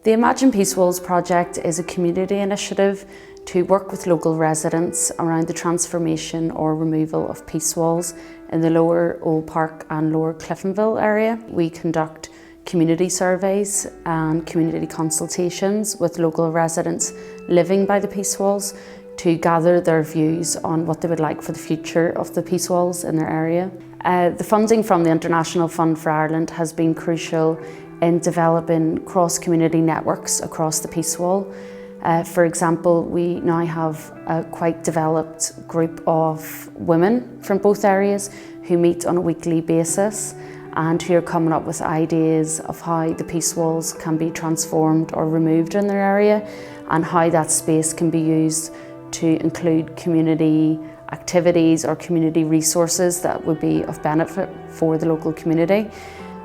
The Imagine Peace Walls project is a community initiative to work with local residents around the transformation or removal of peace walls in the Lower Old Park and Lower Cliftonville area. We conduct community surveys and community consultations with local residents living by the peace walls to gather their views on what they would like for the future of the peace walls in their area. The funding from the International Fund for Ireland has been crucial in developing cross-community networks across the peace wall. For example, we now have a quite developed group of women from both areas who meet on a weekly basis and who are coming up with ideas of how the peace walls can be transformed or removed in their area and how that space can be used to include community activities or community resources that would be of benefit for the local community.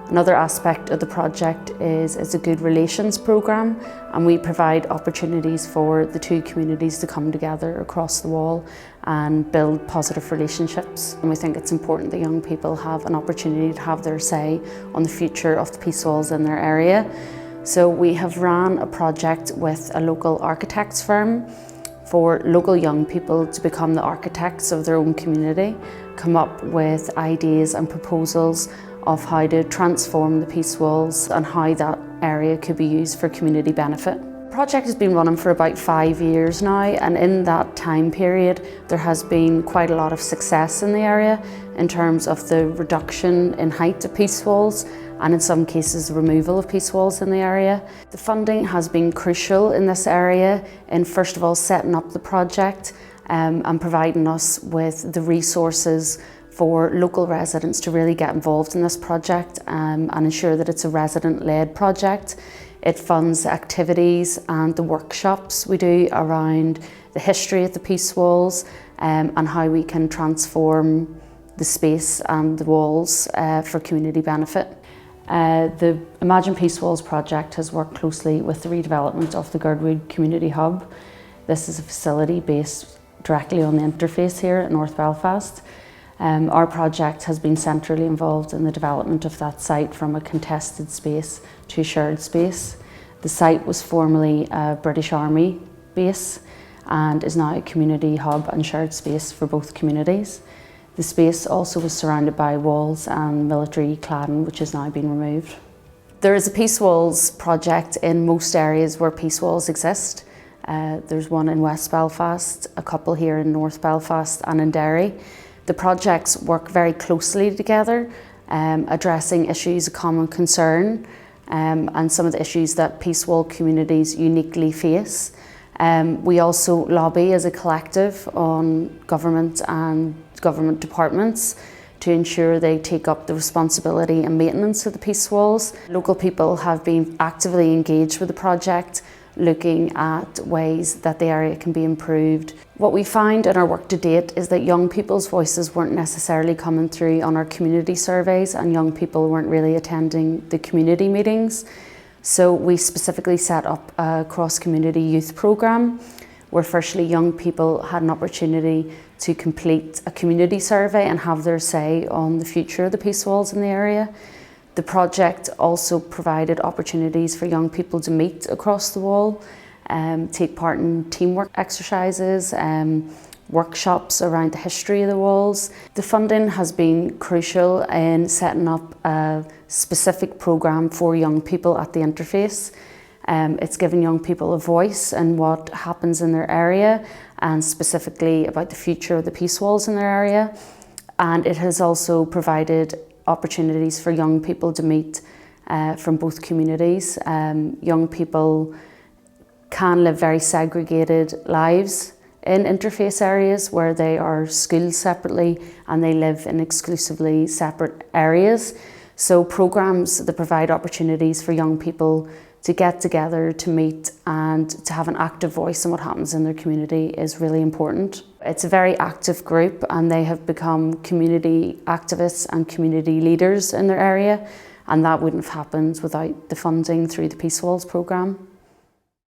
Another aspect of the project is it's a good relations programme, and we provide opportunities for the two communities to come together across the wall and build positive relationships. And we think it's important that young people have an opportunity to have their say on the future of the peace walls in their area. So we have ran a project with a local architects firm for local young people to become the architects of their own community, come up with ideas and proposals of how to transform the peace walls and how that area could be used for community benefit. The project has been running for about 5 years now, and in that time period there has been quite a lot of success in the area in terms of the reduction in height of peace walls and in some cases the removal of peace walls in the area. The funding has been crucial in this area in first of all setting up the project and providing us with the resources for local residents to really get involved in this project and ensure that it's a resident-led project. It funds activities and the workshops we do around the history of the peace walls and how we can transform the space and the walls for community benefit. The Imagine Peace Walls project has worked closely with the redevelopment of the Girdwood Community Hub. This is a facility based directly on the interface here at North Belfast. Our project has been centrally involved in the development of that site from a contested space to a shared space. The site was formerly a British Army base and is now a community hub and shared space for both communities. The space also was surrounded by walls and military cladding, which has now been removed. There is a peace walls project in most areas where peace walls exist. There's one in West Belfast, a couple here in North Belfast and in Derry. The projects work very closely together, addressing issues of common concern and some of the issues that peace wall communities uniquely face. We also lobby as a collective on government and government departments to ensure they take up the responsibility and maintenance of the peace walls. Local people have been actively engaged with the project, looking at ways that the area can be improved. What we found in our work to date is that young people's voices weren't necessarily coming through on our community surveys, and young people weren't really attending the community meetings. So we specifically set up a cross-community youth programme where firstly young people had an opportunity to complete a community survey and have their say on the future of the peace walls in the area. The project also provided opportunities for young people to meet across the wall, take part in teamwork exercises, workshops around the history of the walls. The funding has been crucial in setting up a specific programme for young people at the interface. It's given young people a voice in what happens in their area and specifically about the future of the peace walls in their area. And it has also provided opportunities for young people to meet from both communities. Young people can live very segregated lives in interface areas where they are schooled separately and they live in exclusively separate areas. So programmes that provide opportunities for young people to get together, to meet and to have an active voice in what happens in their community is really important. It's a very active group and they have become community activists and community leaders in their area, and that wouldn't have happened without the funding through the Peace Walls programme.